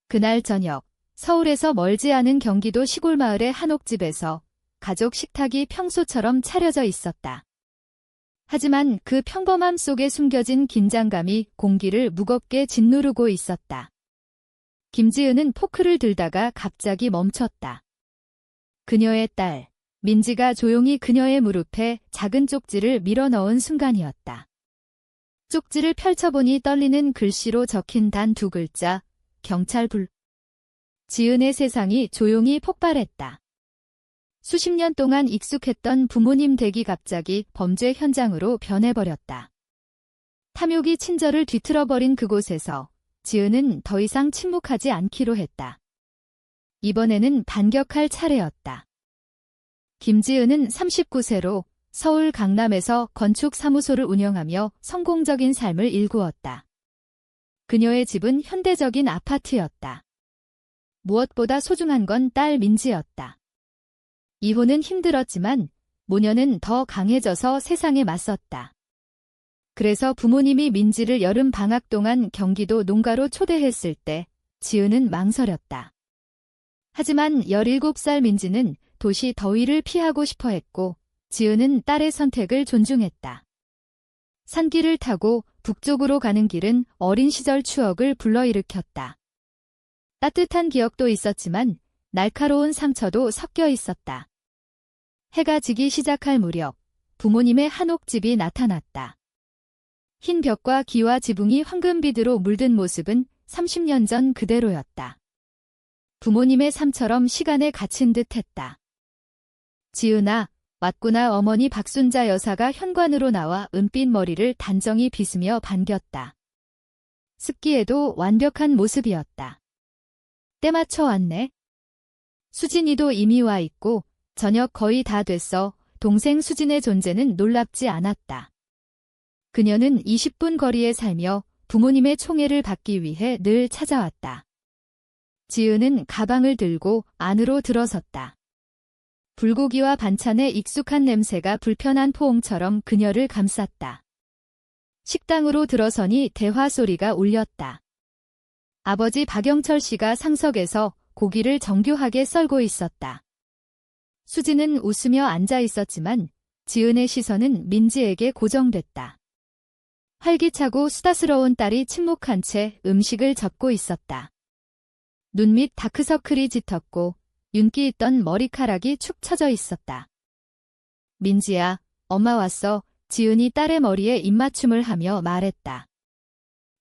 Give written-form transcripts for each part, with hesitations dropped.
그날 저녁, 서울에서 멀지 않은 경기도 시골 마을의 한옥집에서 가족 식탁이 평소처럼 차려져 있었다. 하지만 그 평범함 속에 숨겨진 긴장감이 공기를 무겁게 짓누르고 있었다. 김지은은 포크를 들다가 갑자기 멈췄다. 그녀의 딸, 민지가 조용히 그녀의 무릎에 작은 쪽지를 밀어넣은 순간이었다. 쪽지를 펼쳐보니 떨리는 글씨로 적힌 단 2글자, 경찰 불. 지은의 세상이 조용히 폭발했다. 수십 년 동안 익숙했던 부모님 댁이 갑자기 범죄 현장으로 변해버렸다. 탐욕이 친절을 뒤틀어버린 그곳에서 지은은 더 이상 침묵하지 않기로 했다. 이번에는 반격할 차례였다. 김지은은 39세로 서울 강남에서 건축사무소를 운영하며 성공적인 삶을 일구었다. 그녀의 집은 현대적인 아파트였다. 무엇보다 소중한 건 딸 민지였다. 이혼은 힘들었지만 모녀는 더 강해져서 세상에 맞섰다. 그래서 부모님이 민지를 여름 방학 동안 경기도 농가로 초대했을 때 지은은 망설였다. 하지만 17살 민지는 도시 더위를 피하고 싶어 했고 지은은 딸의 선택을 존중했다. 산길을 타고 북쪽으로 가는 길은 어린 시절 추억을 불러일으켰다. 따뜻한 기억도 있었지만 날카로운 상처도 섞여 있었다. 해가 지기 시작할 무렵 부모님의 한옥집이 나타났다. 흰 벽과 기와 지붕이 황금빛으로 물든 모습은 30년 전 그대로였다. 부모님의 삶처럼 시간에 갇힌 듯했다. 지은아, 왔구나. 어머니 박순자 여사가 현관으로 나와 은빛 머리를 단정히 빗으며 반겼다. 습기에도 완벽한 모습이었다. 때맞춰 왔네. 수진이도 이미 와 있고 저녁 거의 다 됐어. 동생 수진의 존재는 놀랍지 않았다. 그녀는 20분 거리에 살며 부모님의 총애를 받기 위해 늘 찾아왔다. 지은은 가방을 들고 안으로 들어섰다. 불고기와 반찬의 익숙한 냄새가 불편한 포옹처럼 그녀를 감쌌다. 식당으로 들어서니 대화 소리가 울렸다. 아버지 박영철 씨가 상석에서 고기를 정교하게 썰고 있었다. 수지는 웃으며 앉아 있었지만 지은의 시선은 민지에게 고정됐다. 활기차고 수다스러운 딸이 침묵한 채 음식을 접고 있었다. 눈 밑 다크서클이 짙었고 윤기 있던 머리카락이 축 처져 있었다. 민지야, 엄마 왔어. 지은이 딸의 머리에 입맞춤을 하며 말했다.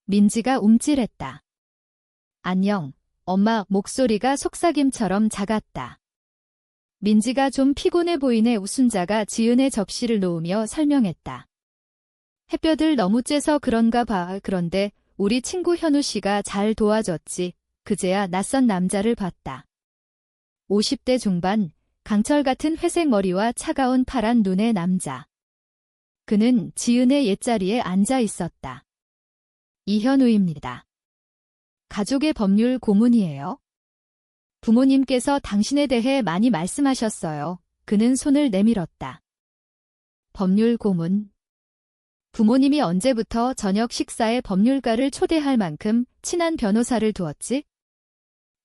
민지가 움찔했다. 안녕, 엄마. 목소리가 속삭임처럼 작았다. 민지가 좀 피곤해 보이네. 웃순자가 지은의 접시를 놓으며 설명했다. 햇볕을 너무 쬐서 그런가 봐. 그런데 우리 친구 현우 씨가 잘 도와줬지. 그제야 낯선 남자를 봤다. 50대 중반, 강철 같은 회색 머리와 차가운 파란 눈의 남자. 그는 지은의 옛자리에 앉아 있었다. 이현우입니다. 가족의 법률 고문이에요. 부모님께서 당신에 대해 많이 말씀하셨어요. 그는 손을 내밀었다. 법률 고문. 부모님이 언제부터 저녁 식사에 법률가를 초대할 만큼 친한 변호사를 두었지?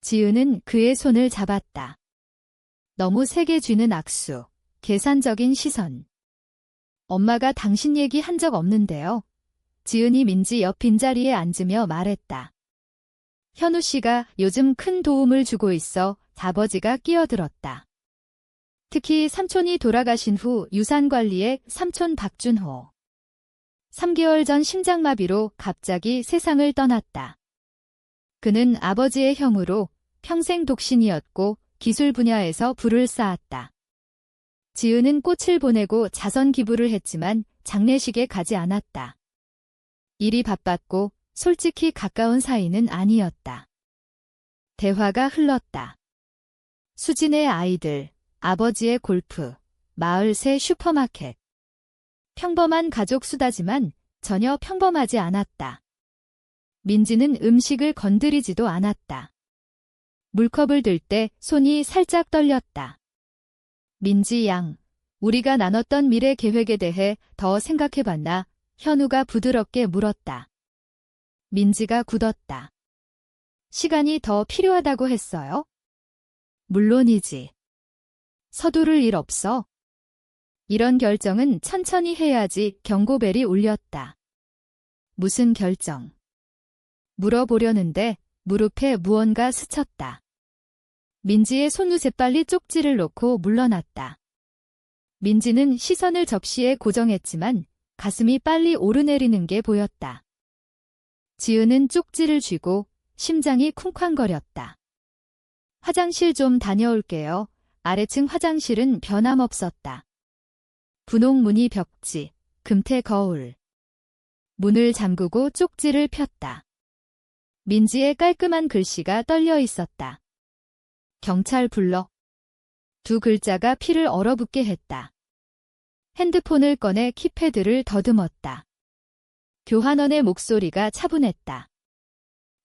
지은은 그의 손을 잡았다. 너무 세게 쥐는 악수, 계산적인 시선. 엄마가 당신 얘기 한 적 없는데요. 지은이 민지 옆 빈자리에 앉으며 말했다. 현우 씨가 요즘 큰 도움을 주고 있어. 아버지가 끼어들었다. 특히 삼촌이 돌아가신 후 유산 관리에 삼촌 박준호. 3개월 전 심장마비로 갑자기 세상을 떠났다. 그는 아버지의 형으로 평생 독신이었고 기술 분야에서 부를 쌓았다. 지은은 꽃을 보내고 자선 기부를 했지만 장례식에 가지 않았다. 일이 바빴고 솔직히 가까운 사이는 아니었다. 대화가 흘렀다. 수진의 아이들, 아버지의 골프, 마을 새 슈퍼마켓. 평범한 가족 수다지만 전혀 평범하지 않았다. 민지는 음식을 건드리지도 않았다. 물컵을 들 때 손이 살짝 떨렸다. 민지 양, 우리가 나눴던 미래 계획에 대해 더 생각해봤나? 현우가 부드럽게 물었다. 민지가 굳었다. 시간이 더 필요하다고 했어요? 물론이지. 서두를 일 없어. 이런 결정은 천천히 해야지. 경고벨이 울렸다. 무슨 결정? 물어보려는데 무릎에 무언가 스쳤다. 민지의 손우 재빨리 쪽지를 놓고 물러났다. 민지는 시선을 접시에 고정했지만 가슴이 빨리 오르내리는 게 보였다. 지은은 쪽지를 쥐고 심장이 쿵쾅거렸다. 화장실 좀 다녀올게요. 아래층 화장실은 변함없었다. 분홍 무늬 벽지, 금태 거울. 문을 잠그고 쪽지를 폈다. 민지의 깔끔한 글씨가 떨려 있었다. 경찰 불러. 두 글자가 피를 얼어붙게 했다. 핸드폰을 꺼내 키패드를 더듬었다. 교환원의 목소리가 차분했다.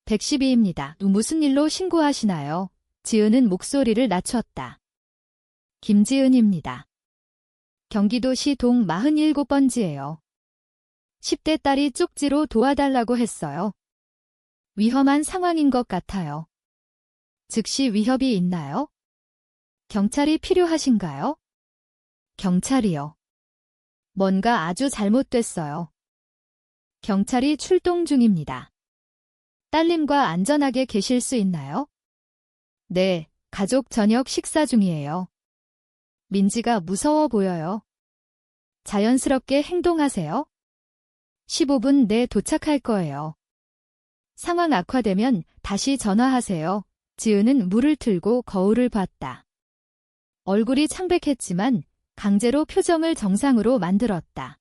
112입니다. 무슨 일로 신고하시나요? 지은은 목소리를 낮췄다. 김지은입니다. 경기도시 동 47번지예요. 10대 딸이 쪽지로 도와달라고 했어요. 위험한 상황인 것 같아요. 즉시 위협이 있나요? 경찰이 필요하신가요? 경찰이요. 뭔가 아주 잘못됐어요. 경찰이 출동 중입니다. 딸님과 안전하게 계실 수 있나요? 네, 가족 저녁 식사 중이에요. 민지가 무서워 보여요. 자연스럽게 행동하세요. 15분 내 도착할 거예요. 상황 악화되면 다시 전화하세요. 지은은 물을 틀고 거울을 봤다. 얼굴이 창백했지만 강제로 표정을 정상으로 만들었다.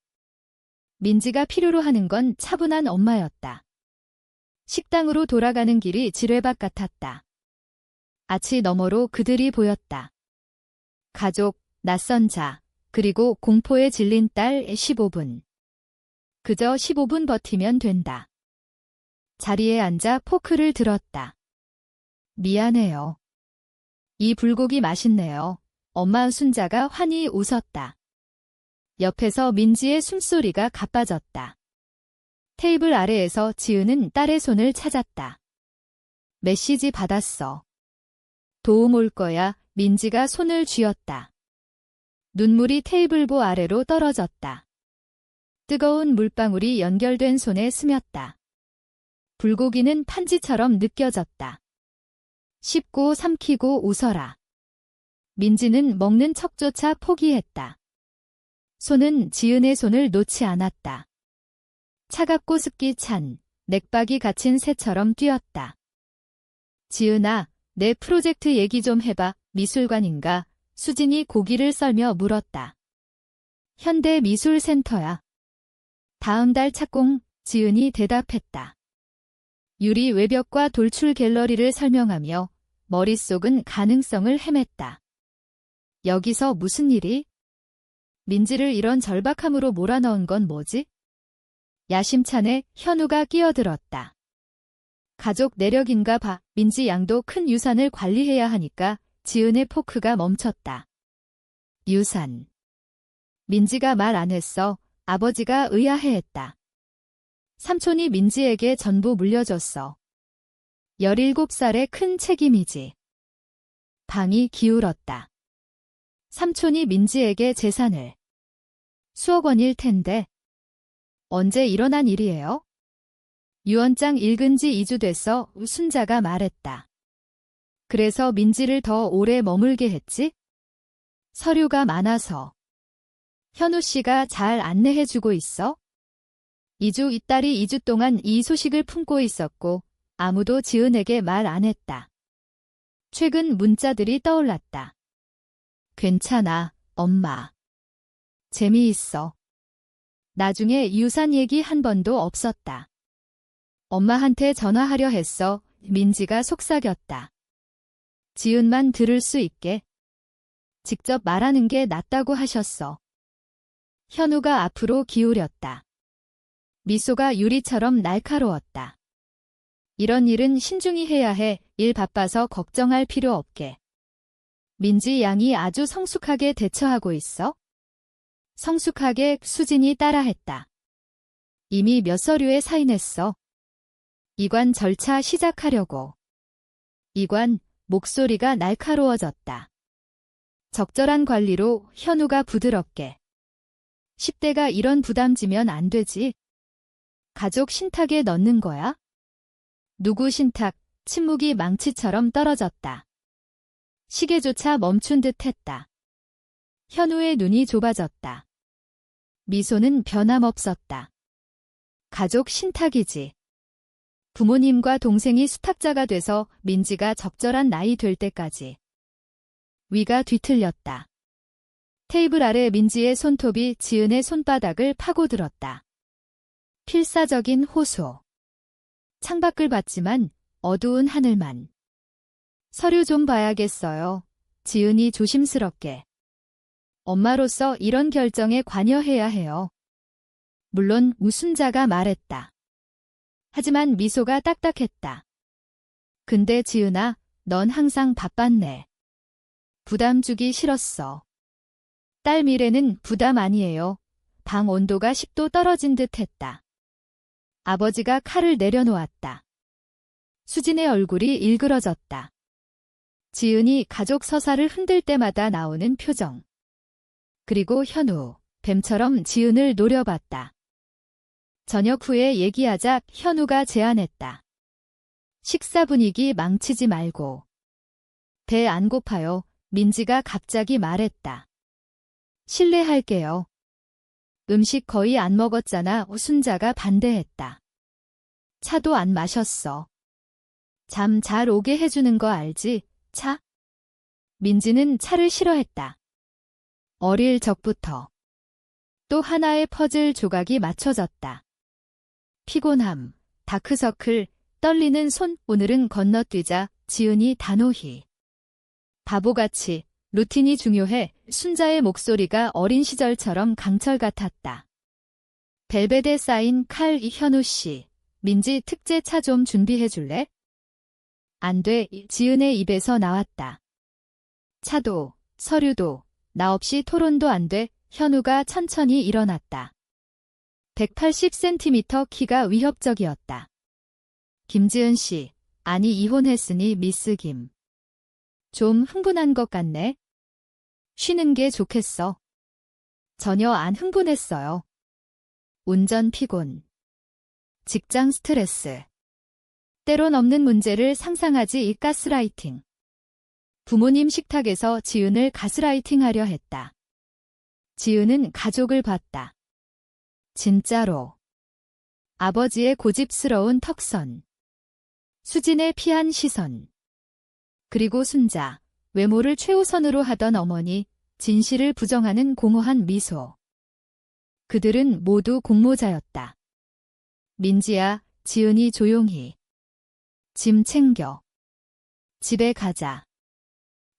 민지가 필요로 하는 건 차분한 엄마였다. 식당으로 돌아가는 길이 지뢰밭 같았다. 아치 너머로 그들이 보였다. 가족, 낯선 자, 그리고 공포에 질린 딸. 15분. 그저 15분 버티면 된다. 자리에 앉아 포크를 들었다. 미안해요. 이 불고기 맛있네요. 엄마. 순자가 환히 웃었다. 옆에서 민지의 숨소리가 가빠졌다. 테이블 아래에서 지은은 딸의 손을 찾았다. 메시지 받았어. 도움 올 거야. 민지가 손을 쥐었다. 눈물이 테이블보 아래로 떨어졌다. 뜨거운 물방울이 연결된 손에 스쳤다. 불고기는 판지처럼 느껴졌다. 씹고 삼키고 웃어라. 민지는 먹는 척조차 포기했다. 손은 지은의 손을 놓지 않았다. 차갑고 습기 찬 맥박이 갇힌 새처럼 뛰었다. 지은아, 내 프로젝트 얘기 좀 해봐. 미술관인가? 수진이 고기를 썰며 물었다. 현대미술센터야. 다음 달 착공. 지은이 대답했다. 유리 외벽과 돌출 갤러리를 설명하며 머릿속은 가능성을 헤맸다. 여기서 무슨 일이? 민지를 이런 절박함으로 몰아넣은 건 뭐지? 야심찬에 현우가 끼어들었다. 가족 내력인가 봐. 민지 양도 큰 유산을 관리해야 하니까. 지은의 포크가 멈췄다. 유산. 민지가 말 안 했어. 아버지가 의아해했다. 삼촌이 민지에게 전부 물려줬어. 17살의 큰 책임이지. 방이 기울었다. 삼촌이 민지에게 재산을. 수억 원일 텐데. 언제 일어난 일이에요? 유언장 읽은 지 2주 됐어. 순자가 말했다. 그래서 민지를 더 오래 머물게 했지? 서류가 많아서. 현우 씨가 잘 안내해주고 있어? 이 딸이 2주 동안 이 소식을 품고 있었고 아무도 지은에게 말 안 했다. 최근 문자들이 떠올랐다. 괜찮아, 엄마. 재미있어. 나중에 유산 얘기 한 번도 없었다. 엄마한테 전화하려 했어. 민지가 속삭였다. 지은만 들을 수 있게. 직접 말하는 게 낫다고 하셨어. 현우가 앞으로 기울였다. 미소가 유리처럼 날카로웠다. 이런 일은 신중히 해야 해. 일 바빠서 걱정할 필요 없게. 민지 양이 아주 성숙하게 대처하고 있어? 성숙하게. 수진이 따라했다. 이미 몇 서류에 사인했어. 이관 절차 시작하려고. 이관, 목소리가 날카로워졌다. 적절한 관리로 현우가 부드럽게. 10대가 이런 부담지면 안 되지. 가족 신탁에 넣는 거야? 누구 신탁? 침묵이 망치처럼 떨어졌다. 시계조차 멈춘 듯 했다. 현우의 눈이 좁아졌다. 미소는 변함없었다. 가족 신탁이지. 부모님과 동생이 수탁자가 돼서 민지가 적절한 나이 될 때까지. 위가 뒤틀렸다. 테이블 아래 민지의 손톱이 지은의 손바닥을 파고들었다. 필사적인 호소. 창밖을 봤지만 어두운 하늘만. 서류 좀 봐야겠어요. 지은이 조심스럽게. 엄마로서 이런 결정에 관여해야 해요. 물론 우순자가 말했다. 하지만 미소가 딱딱했다. 근데 지은아, 넌 항상 바빴네. 부담 주기 싫었어. 딸 미래는 부담 아니에요. 방 온도가 10도 떨어진 듯 했다. 아버지가 칼을 내려놓았다. 수진의 얼굴이 일그러졌다. 지은이 가족 서사를 흔들 때마다 나오는 표정. 그리고 현우, 뱀처럼 지은을 노려봤다. 저녁 후에 얘기하자 현우가 제안했다. 식사 분위기 망치지 말고. 배 안 고파요. 민지가 갑자기 말했다. 실례할게요. 음식 거의 안 먹었잖아. 우순자가 반대했다. 차도 안 마셨어. 잠 잘 오게 해주는 거 알지? 차? 민지는 차를 싫어했다. 어릴 적부터. 또 하나의 퍼즐 조각이 맞춰졌다. 피곤함, 다크서클, 떨리는 손. 오늘은 건너뛰자. 지은이 단호히. 바보같이. 루틴이 중요해. 순자의 목소리가 어린 시절처럼 강철 같았다. 벨벳에 쌓인 칼. 현우 씨. 민지 특제 차 좀 준비해 줄래? 안 돼. 지은의 입에서 나왔다. 차도, 서류도, 나 없이 토론도 안 돼. 현우가 천천히 일어났다. 180cm 키가 위협적이었다. 김지은 씨, 아니 이혼했으니 미스 김. 좀 흥분한 것 같네. 쉬는 게 좋겠어. 전혀 안 흥분했어요. 운전 피곤. 직장 스트레스. 때론 없는 문제를 상상하지. 이 가스라이팅. 부모님 식탁에서 지은을 가스라이팅하려 했다. 지은은 가족을 봤다. 진짜로. 아버지의 고집스러운 턱선. 수진의 피한 시선. 그리고 순자, 외모를 최우선으로 하던 어머니, 진실을 부정하는 공허한 미소. 그들은 모두 공모자였다. 민지야, 지은이 조용히. 짐 챙겨. 집에 가자.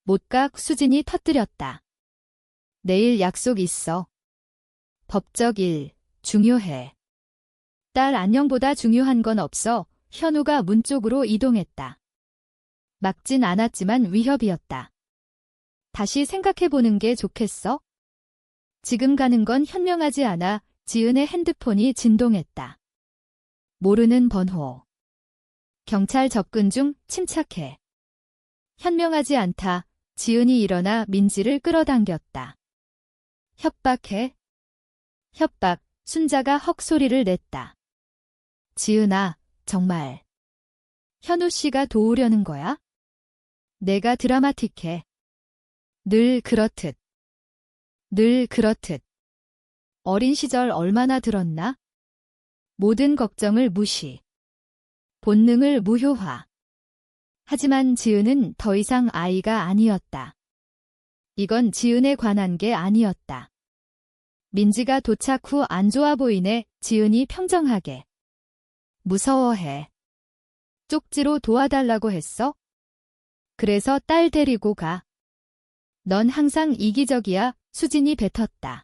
못 가. 수진이 터뜨렸다. 내일 약속 있어. 법적 일, 중요해. 딸 안녕보다 중요한 건 없어. 현우가 문 쪽으로 이동했다. 막진 않았지만 위협이었다. 다시 생각해보는 게 좋겠어? 지금 가는 건 현명하지 않아. 지은의 핸드폰이 진동했다. 모르는 번호. 경찰 접근 중. 침착해. 현명하지 않다. 지은이 일어나 민지를 끌어당겼다. 협박해? 협박. 순자가 헉소리를 냈다. 지은아, 정말. 현우 씨가 도우려는 거야? 내가 드라마틱해. 늘 그렇듯. 늘 그렇듯. 어린 시절 얼마나 들었나? 모든 걱정을 무시. 본능을 무효화. 하지만 지은은 더 이상 아이가 아니었다. 이건 지은에 관한 게 아니었다. 민지가 도착 후 안 좋아 보이네. 지은이 평정하게. 무서워해. 쪽지로 도와달라고 했어? 그래서 딸 데리고 가. 넌 항상 이기적이야. 수진이 뱉었다.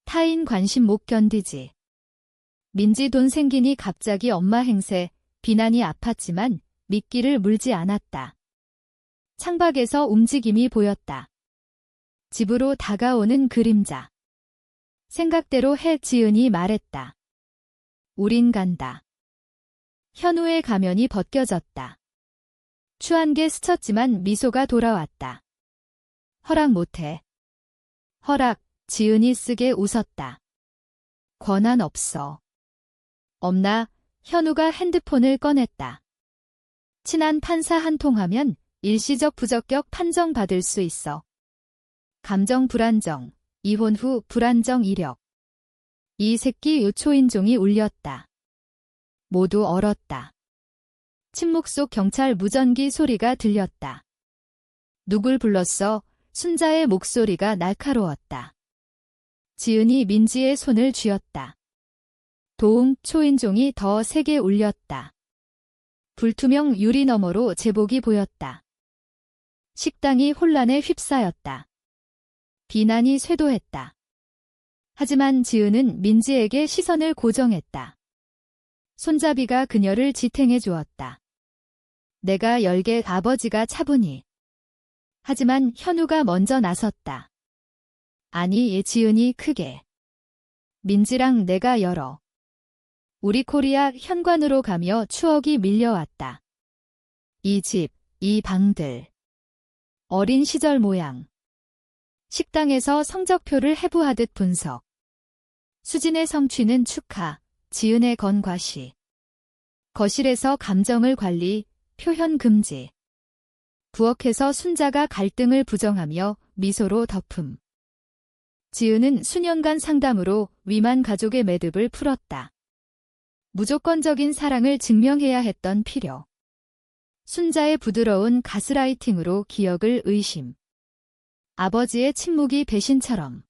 타인 관심 못 견디지. 민지 돈 생기니 갑자기 엄마 행세. 비난이 아팠지만 미끼를 물지 않았다. 창밖에서 움직임이 보였다. 집으로 다가오는 그림자. 생각대로 해. 지은이 말했다. 우린 간다. 현우의 가면이 벗겨졌다. 추한 게 스쳤지만 미소가 돌아왔다. 허락 못해. 허락, 지은이 쓰게 웃었다. 권한 없어. 없나? 현우가 핸드폰을 꺼냈다. 친한 판사 한 통하면 일시적 부적격 판정받을 수 있어. 감정 불안정, 이혼 후 불안정 이력. 이 새끼 요초인종이 울렸다. 모두 얼었다. 침묵 속 경찰 무전기 소리가 들렸다. 누굴 불렀어? 순자의 목소리가 날카로웠다. 지은이 민지의 손을 쥐었다. 도웅, 초인종이 더 세게 울렸다. 불투명 유리 너머로 제복이 보였다. 식당이 혼란에 휩싸였다. 비난이 쇄도했다. 하지만 지은은 민지에게 시선을 고정했다. 손잡이가 그녀를 지탱해 주었다. 내가 열게 아버지가 차분히. 하지만 현우가 먼저 나섰다. 아니, 지은이 크게. 민지랑 내가 열어. 우리 코리아 현관으로 가며 추억이 밀려왔다. 이 집, 이 방들. 어린 시절 모양. 식당에서 성적표를 해부하듯 분석. 수진의 성취는 축하, 지은의 건 과시. 거실에서 감정을 관리, 표현 금지. 부엌에서 순자가 갈등을 부정하며 미소로 덮음. 지은은 수년간 상담으로 위만 가족의 매듭을 풀었다. 무조건적인 사랑을 증명해야 했던 필요. 순자의 부드러운 가스라이팅으로 기억을 의심. 아버지의 침묵이 배신처럼.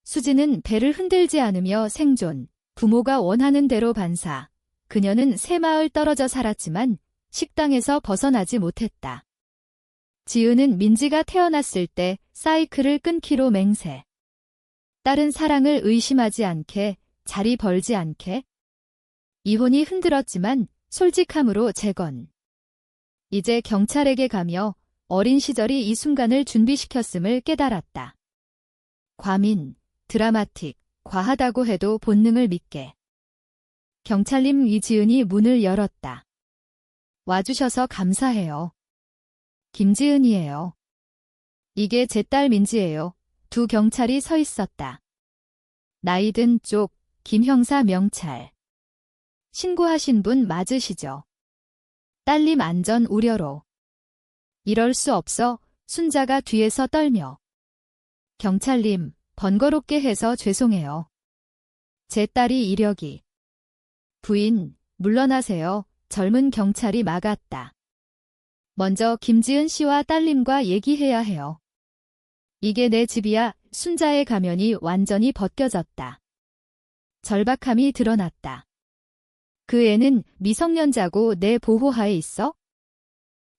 수지는 배를 흔들지 않으며 생존, 부모가 원하는 대로 반사. 그녀는 새마을 떨어져 살았지만 식당에서 벗어나지 못했다. 지은은 민지가 태어났을 때 사이클을 끊기로 맹세. 딸은 사랑을 의심하지 않게, 자리 벌지 않게. 이혼이 흔들었지만 솔직함으로 재건. 이제 경찰에게 가며 어린 시절이 이 순간을 준비시켰음을 깨달았다. 과민, 드라마틱, 과하다고 해도 본능을 믿게. 경찰님, 이지은이 문을 열었다. 와주셔서 감사해요. 김지은이에요. 이게 제 딸 민지예요. 두 경찰이 서 있었다. 나이든 쪽, 김 형사 명찰. 신고하신 분 맞으시죠? 딸님 안전 우려로. 이럴 수 없어. 순자가 뒤에서 떨며. 경찰님, 번거롭게 해서 죄송해요. 제 딸이 이력이. 부인, 물러나세요. 젊은 경찰이 막았다. 먼저 김지은 씨와 딸님과 얘기해야 해요. 이게 내 집이야. 순자의 가면이 완전히 벗겨졌다. 절박함이 드러났다. 그 애는 미성년자고 내 보호하에 있어?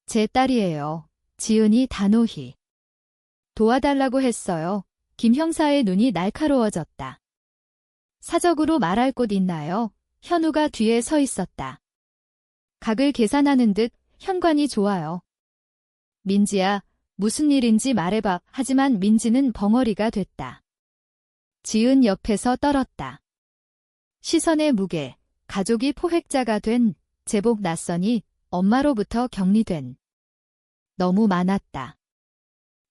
제 딸이에요. 지은이 단호히. 도와달라고 했어요. 김 형사의 눈이 날카로워졌다. 사적으로 말할 곳 있나요? 현우가 뒤에 서 있었다. 각을 계산하는 듯 현관이 좋아요. 민지야, 무슨 일인지 말해봐. 하지만 민지는 벙어리가 됐다. 지은 옆에서 떨었다. 시선의 무게, 가족이 포획자가 된, 제복 낯선이 엄마로부터 격리된. 너무 많았다.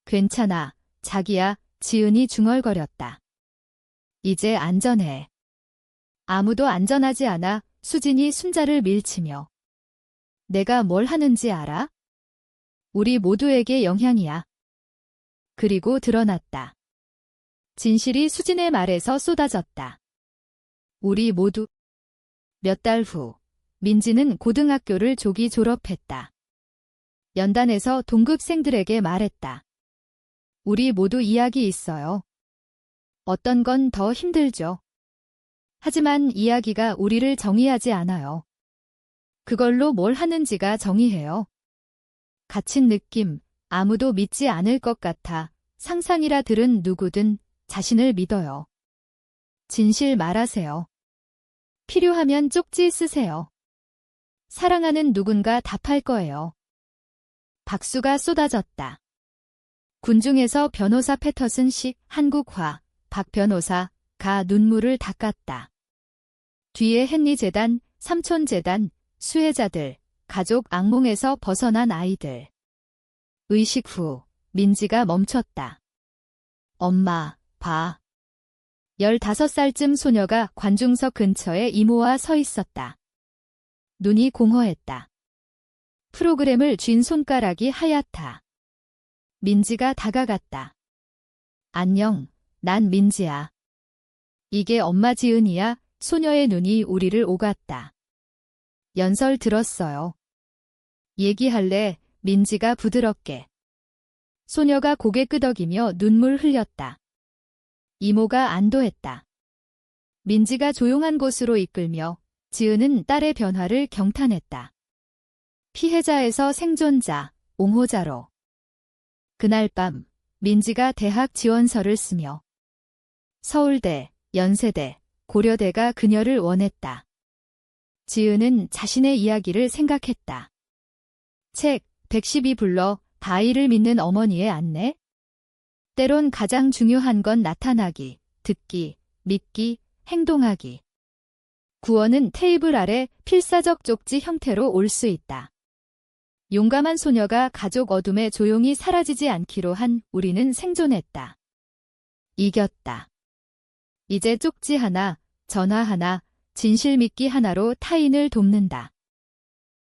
괜찮아, 자기야. 지은이 중얼거렸다. 이제 안전해. 아무도 안전하지 않아. 수진이 순자를 밀치며. 내가 뭘 하는지 알아? 우리 모두에게 영향이야. 그리고 드러났다. 진실이 수진의 말에서 쏟아졌다. 우리 모두. 몇 달 후, 민지는 고등학교를 조기 졸업했다. 연단에서 동급생들에게 말했다. 우리 모두 이야기 있어요. 어떤 건 더 힘들죠. 하지만 이야기가 우리를 정의하지 않아요. 그걸로 뭘 하는지가 정의해요. 갇힌 느낌, 아무도 믿지 않을 것 같아. 상상이라 들은 누구든 자신을 믿어요. 진실 말하세요. 필요하면 쪽지 쓰세요. 사랑하는 누군가 답할 거예요. 박수가 쏟아졌다. 군중에서 변호사 패터슨 식 한국화, 박 변호사가 눈물을 닦았다. 뒤에 헨리 재단, 삼촌 재단, 수혜자들, 가족 악몽에서 벗어난 아이들. 의식 후 민지가 멈췄다. 엄마, 봐. 15살쯤 소녀가 관중석 근처에 이모와 서 있었다. 눈이 공허했다. 프로그램을 쥔 손가락이 하얗다. 민지가 다가갔다. 안녕, 난 민지야. 이게 엄마 지은이야. 소녀의 눈이 우리를 오갔다. 연설 들었어요. 얘기할래? 민지가 부드럽게. 소녀가 고개 끄덕이며 눈물 흘렸다. 이모가 안도했다. 민지가 조용한 곳으로 이끌며 지은은 딸의 변화를 경탄했다. 피해자에서 생존자, 옹호자로. 그날 밤 민지가 대학 지원서를 쓰며 서울대, 연세대, 고려대가 그녀를 원했다. 지은은 자신의 이야기를 생각했다. 책 112불러 아이를 믿는 어머니의 안내? 때론 가장 중요한 건 나타나기, 듣기, 믿기, 행동하기. 구원은 테이블 아래 필사적 쪽지 형태로 올 수 있다. 용감한 소녀가 가족 어둠에 조용히 사라지지 않기로 한 우리는 생존했다. 이겼다. 이제 쪽지 하나, 전화 하나, 진실 믿기 하나로 타인을 돕는다.